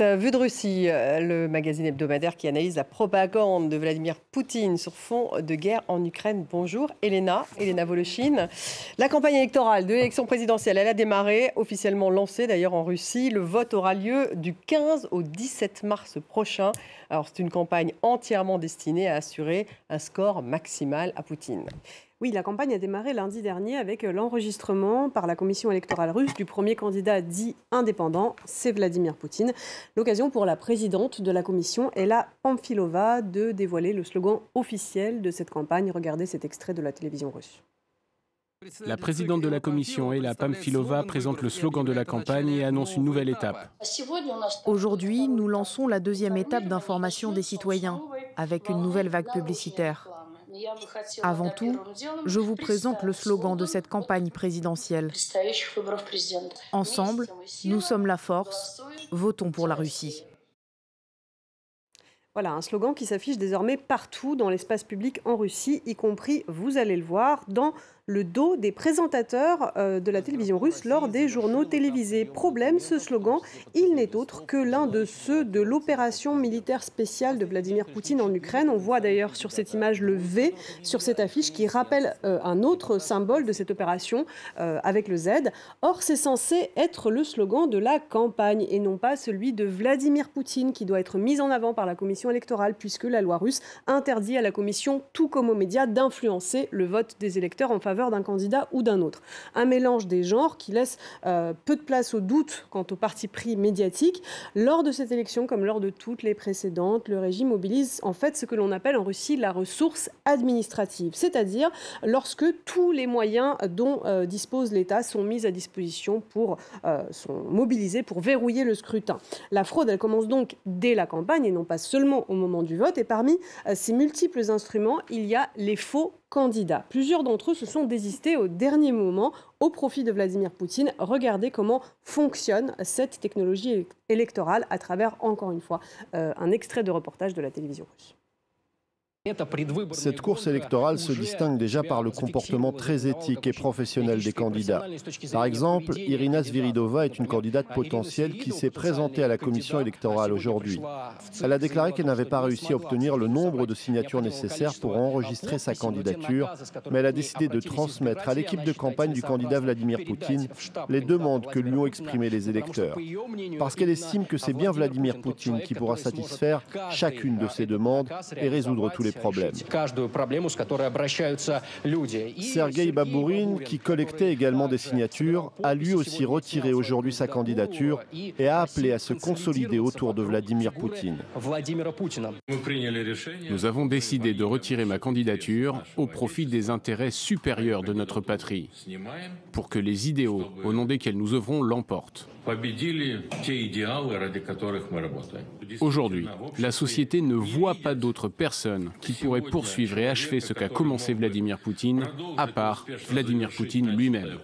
Vue de Russie, le magazine hebdomadaire qui analyse la propagande de Vladimir Poutine sur fond de guerre en Ukraine. Bonjour Elena Voloshin. La campagne électorale de l'élection présidentielle, elle a démarré, officiellement lancée d'ailleurs en Russie. Le vote aura lieu du 15 au 17 mars prochain. Alors c'est une campagne entièrement destinée à assurer un score maximal à Poutine. Oui, la campagne a démarré lundi dernier avec l'enregistrement par la commission électorale russe du premier candidat dit indépendant, c'est Vladimir Poutine. L'occasion pour la présidente de la commission, Ella Pamfilova, de dévoiler le slogan officiel de cette campagne. Regardez cet extrait de la télévision russe. La présidente de la commission, Ella Pamfilova, présente le slogan de la campagne et annonce une nouvelle étape. Aujourd'hui, nous lançons la deuxième étape d'information des citoyens, avec une nouvelle vague publicitaire. Avant tout, je vous présente le slogan de cette campagne présidentielle. Ensemble, nous sommes la force, votons pour la Russie. Voilà, un slogan qui s'affiche désormais partout dans l'espace public en Russie, y compris, vous allez le voir, dans le dos des présentateurs de la télévision russe lors des journaux télévisés. Problème, ce slogan, il n'est autre que l'un de ceux de l'opération militaire spéciale de Vladimir Poutine en Ukraine. On voit d'ailleurs sur cette image le V sur cette affiche qui rappelle un autre symbole de cette opération avec le Z. Or, c'est censé être le slogan de la campagne et non pas celui de Vladimir Poutine qui doit être mis en avant par la commission électorale puisque la loi russe interdit à la commission, tout comme aux médias, d'influencer le vote des électeurs en faveur d'un candidat ou d'un autre. Un mélange des genres qui laisse peu de place au doute quant au parti pris médiatique. Lors de cette élection, comme lors de toutes les précédentes, le régime mobilise en fait ce que l'on appelle en Russie la ressource administrative, c'est-à-dire lorsque tous les moyens dont dispose l'État sont mis à disposition sont mobilisés pour verrouiller le scrutin. La fraude, elle commence donc dès la campagne et non pas seulement au moment du vote. Et parmi ces multiples instruments, il y a les faux candidats. Plusieurs d'entre eux se sont désistés au dernier moment au profit de Vladimir Poutine. Regardez comment fonctionne cette technologie électorale à travers, encore une fois, un extrait de reportage de la télévision russe. Cette course électorale se distingue déjà par le comportement très éthique et professionnel des candidats. Par exemple, Irina Sviridova est une candidate potentielle qui s'est présentée à la commission électorale aujourd'hui. Elle a déclaré qu'elle n'avait pas réussi à obtenir le nombre de signatures nécessaires pour enregistrer sa candidature, mais elle a décidé de transmettre à l'équipe de campagne du candidat Vladimir Poutine les demandes que lui ont exprimées les électeurs. Parce qu'elle estime que c'est bien Vladimir Poutine qui pourra satisfaire chacune de ces demandes et résoudre tous les problèmes. Sergueï Babourine, qui collectait également des signatures, a lui aussi retiré aujourd'hui sa candidature et a appelé à se consolider autour de Vladimir Poutine. Nous avons décidé de retirer ma candidature au profit des intérêts supérieurs de notre patrie, pour que les idéaux au nom desquels nous œuvrons l'emportent. Aujourd'hui, la société ne voit pas d'autres personnes qui pourraient poursuivre et achever ce qu'a commencé Vladimir Poutine, à part Vladimir Poutine lui-même.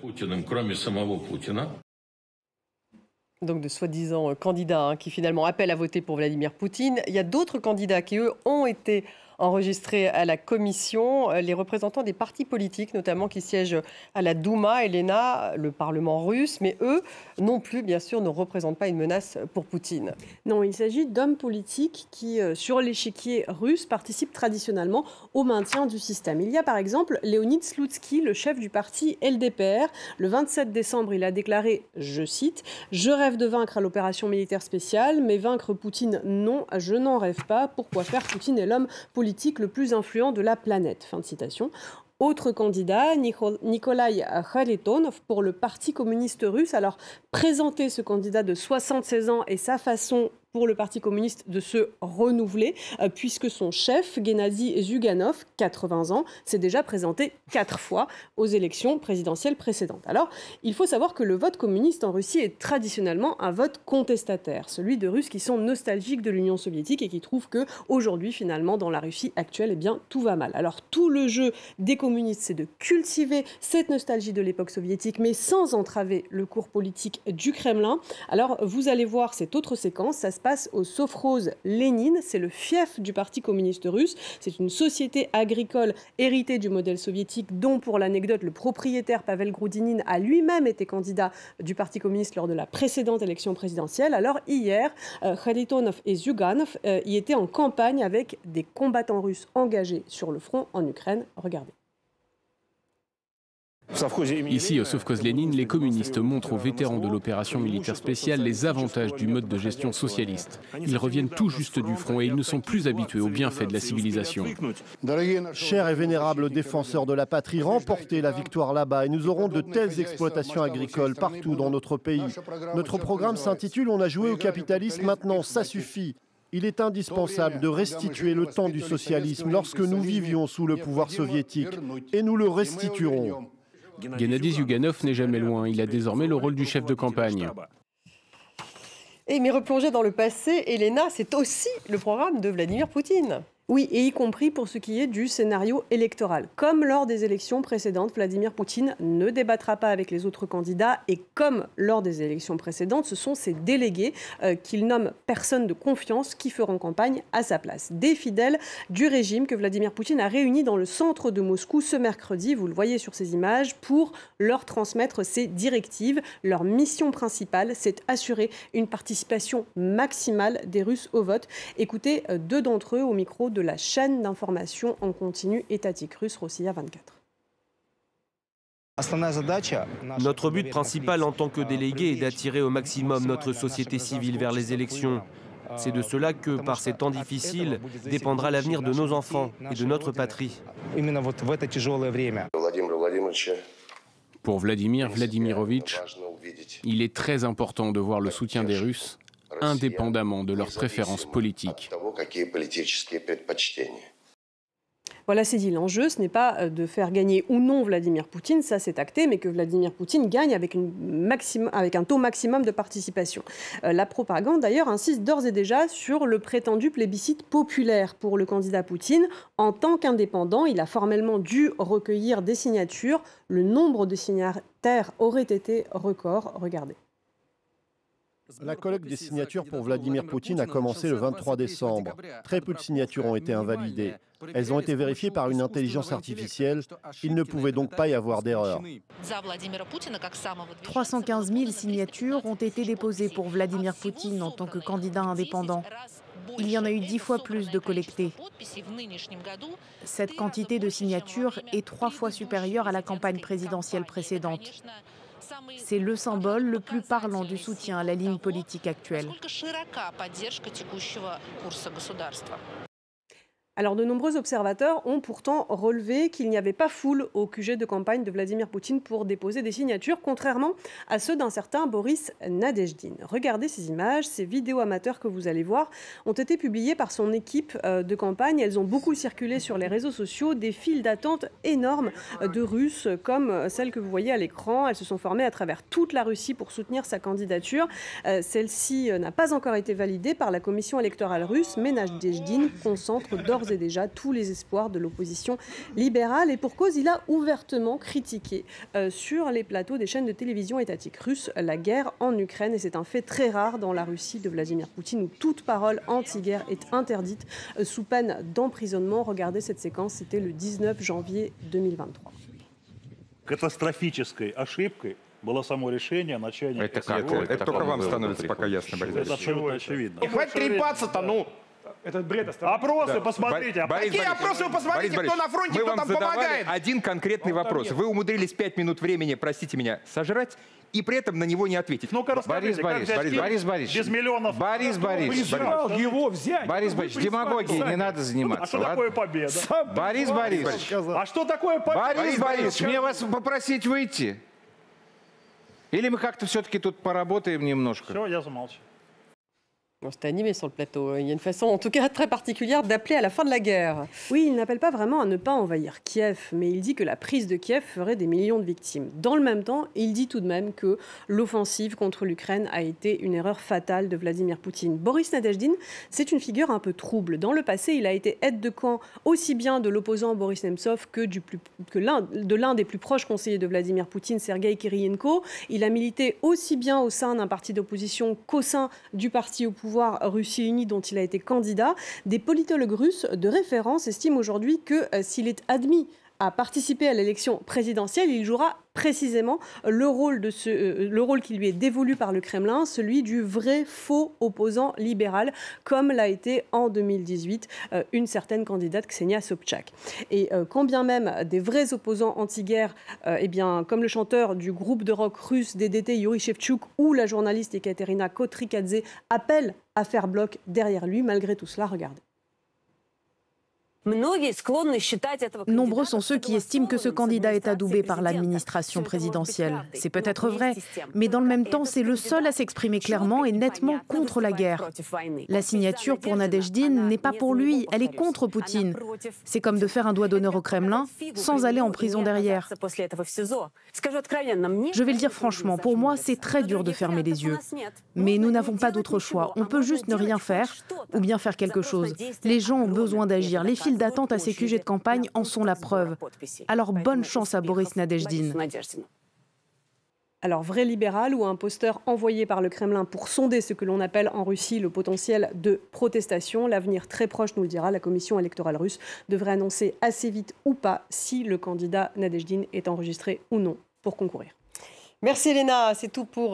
Donc de soi-disant candidats qui finalement appellent à voter pour Vladimir Poutine. Il y a d'autres candidats qui, eux, ont été enregistrés à la commission, les représentants des partis politiques, notamment qui siègent à la Douma, Elena, le Parlement russe, mais eux non plus, bien sûr, ne représentent pas une menace pour Poutine. Non, il s'agit d'hommes politiques qui, sur l'échiquier russe, participent traditionnellement au maintien du système. Il y a par exemple Leonid Slutsky, le chef du parti LDPR. Le 27 décembre, il a déclaré, je cite, « Je rêve de vaincre à l'opération militaire spéciale, mais vaincre Poutine, non, je n'en rêve pas. Pourquoi faire? Poutine est l'homme politique le plus influent de la planète. » Fin de citation. Autre candidat, Nikolai Kharitonov pour le Parti communiste russe. Alors, présenter ce candidat de 76 ans et sa façon pour le Parti communiste de se renouveler, puisque son chef, Gennady Zyuganov, 80 ans, s'est déjà présenté 4 fois aux élections présidentielles précédentes. Alors, il faut savoir que le vote communiste en Russie est traditionnellement un vote contestataire, celui de Russes qui sont nostalgiques de l'Union soviétique et qui trouvent qu'aujourd'hui, finalement, dans la Russie actuelle, eh bien, tout va mal. Alors, tout le jeu des communistes, c'est de cultiver cette nostalgie de l'époque soviétique, mais sans entraver le cours politique du Kremlin. Alors, vous allez voir cette autre séquence, ça se se passe au Sovkhoz Lénine. C'est le fief du Parti communiste russe. C'est une société agricole héritée du modèle soviétique dont, pour l'anecdote, le propriétaire Pavel Grudinin a lui-même été candidat du Parti communiste lors de la précédente élection présidentielle. Alors hier, Kharitonov et Zyuganov y étaient en campagne avec des combattants russes engagés sur le front en Ukraine. Regardez. Ici, au Sovkhoz Lénine, les communistes montrent aux vétérans de l'opération militaire spéciale les avantages du mode de gestion socialiste. Ils reviennent tout juste du front et ils ne sont plus habitués aux bienfaits de la civilisation. Chers et vénérables défenseurs de la patrie, remportez la victoire là-bas et nous aurons de telles exploitations agricoles partout dans notre pays. Notre programme s'intitule « On a joué au capitalisme, maintenant ça suffit ». Il est indispensable de restituer le temps du socialisme lorsque nous vivions sous le pouvoir soviétique et nous le restituerons. Gennady Zyuganov n'est jamais loin. Il a désormais le rôle du chef de campagne. Et mais replonger dans le passé, Elena, c'est aussi le programme de Vladimir Poutine. Oui, et y compris pour ce qui est du scénario électoral. Comme lors des élections précédentes, Vladimir Poutine ne débattra pas avec les autres candidats. Et comme lors des élections précédentes, ce sont ses délégués qu'il nomme personnes de confiance qui feront campagne à sa place. Des fidèles du régime que Vladimir Poutine a réunis dans le centre de Moscou ce mercredi, vous le voyez sur ces images, pour leur transmettre ses directives. Leur mission principale, c'est assurer une participation maximale des Russes au vote. Écoutez deux d'entre eux au micro de la chaîne d'information en continu étatique russe Rossiya 24. Notre but principal en tant que délégué est d'attirer au maximum notre société civile vers les élections. C'est de cela que, par ces temps difficiles, dépendra l'avenir de nos enfants et de notre patrie. Pour Vladimir Vladimirovitch, il est très important de voir le soutien des Russes, indépendamment de leurs préférences politiques. Voilà, c'est dit. L'enjeu, ce n'est pas de faire gagner ou non Vladimir Poutine, ça c'est acté, mais que Vladimir Poutine gagne avec un taux maximum de participation. La propagande, d'ailleurs, insiste d'ores et déjà sur le prétendu plébiscite populaire pour le candidat Poutine. En tant qu'indépendant, il a formellement dû recueillir des signatures. Le nombre de signataires aurait été record. Regardez. La collecte des signatures pour Vladimir Poutine a commencé le 23 décembre. Très peu de signatures ont été invalidées. Elles ont été vérifiées par une intelligence artificielle. Il ne pouvait donc pas y avoir d'erreur. 315 000 signatures ont été déposées pour Vladimir Poutine en tant que candidat indépendant. Il y en a eu 10 fois plus de collectées. Cette quantité de signatures est 3 fois supérieure à la campagne présidentielle précédente. C'est le symbole le plus parlant du soutien à la ligne politique actuelle. Alors, de nombreux observateurs ont pourtant relevé qu'il n'y avait pas foule au QG de campagne de Vladimir Poutine pour déposer des signatures, contrairement à ceux d'un certain Boris Nadezhdin. Regardez ces images, ces vidéos amateurs que vous allez voir ont été publiées par son équipe de campagne. Elles ont beaucoup circulé sur les réseaux sociaux, des files d'attente énormes de Russes, comme celles que vous voyez à l'écran. Elles se sont formées à travers toute la Russie pour soutenir sa candidature. Celle-ci n'a pas encore été validée par la commission électorale russe, mais Nadezhdin concentre d'ores et déjà tous les espoirs de l'opposition libérale. Et pour cause, il a ouvertement critiqué sur les plateaux des chaînes de télévision étatiques russes la guerre en Ukraine. Et c'est un fait très rare dans la Russie de Vladimir Poutine où toute parole anti-guerre est interdite sous peine d'emprisonnement. Regardez cette séquence, c'était le 19 janvier 2023. Катастрофической ошибкой было само решение начальника. Это только вам становится пока ясно, Борис Борисович. Это абсолютно очевидно. Хватит трепаться-то, ну! Этот бред оставляет. Опросы посмотрите. Какие опросы вы посмотрите, кто на фронте, кто там помогает? Один конкретный вопрос. Вы умудрились 5 минут времени, простите меня, сожрать, и при этом на него не ответить. Ну-ка расскажите, Борис Борисович, без миллионов... Борис Борисович, демагогией не надо заниматься. А что такое победа? Борис Борисович, А что такое победа? Борис Борисович, мне вас попросить выйти? Или мы как-то все-таки тут pоработаем немножко? Все, я замолчу. Bon, c'était animé sur le plateau. Il y a une façon, en tout cas très particulière, d'appeler à la fin de la guerre. Oui, il n'appelle pas vraiment à ne pas envahir Kiev, mais il dit que la prise de Kiev ferait des millions de victimes. Dans le même temps, il dit tout de même que l'offensive contre l'Ukraine a été une erreur fatale de Vladimir Poutine. Boris Nadezhdin, c'est une figure un peu trouble. Dans le passé, il a été aide de camp aussi bien de l'opposant Boris Nemtsov que de l'un des plus proches conseillers de Vladimir Poutine, Sergueï Kirilenko. Il a milité aussi bien au sein d'un parti d'opposition qu'au sein du parti au pouvoir pouvoir Russie unie dont il a été candidat. Des politologues russes de référence estiment aujourd'hui que s'il est admis à participer à l'élection présidentielle, il jouera précisément le rôle qui lui est dévolu par le Kremlin, celui du vrai faux opposant libéral, comme l'a été en 2018 une certaine candidate, Ksenia Sobchak. Et quand bien même des vrais opposants anti-guerre, comme le chanteur du groupe de rock russe DDT Yuri Shevchuk ou la journaliste Ekaterina Kotrikadze appellent à faire bloc derrière lui, malgré tout cela, regardez. Nombreux sont ceux qui estiment que ce candidat est adoubé par l'administration présidentielle. C'est peut-être vrai, mais dans le même temps, c'est le seul à s'exprimer clairement et nettement contre la guerre. La signature pour Nadejhdine n'est pas pour lui, elle est contre Poutine. C'est comme de faire un doigt d'honneur au Kremlin sans aller en prison derrière. Je vais le dire franchement, pour moi, c'est très dur de fermer les yeux. Mais nous n'avons pas d'autre choix. On peut juste ne rien faire ou bien faire quelque chose. Les gens ont besoin d'agir. Les files d'attente à ces QG de campagne en sont la preuve. Alors bonne chance à Boris Nadejhdine. Alors, vrai libéral ou imposteur envoyé par le Kremlin pour sonder ce que l'on appelle en Russie le potentiel de protestation. L'avenir très proche nous le dira. La commission électorale russe devrait annoncer assez vite ou pas si le candidat Nadejhdine est enregistré ou non pour concourir. Merci Elena, c'est tout pour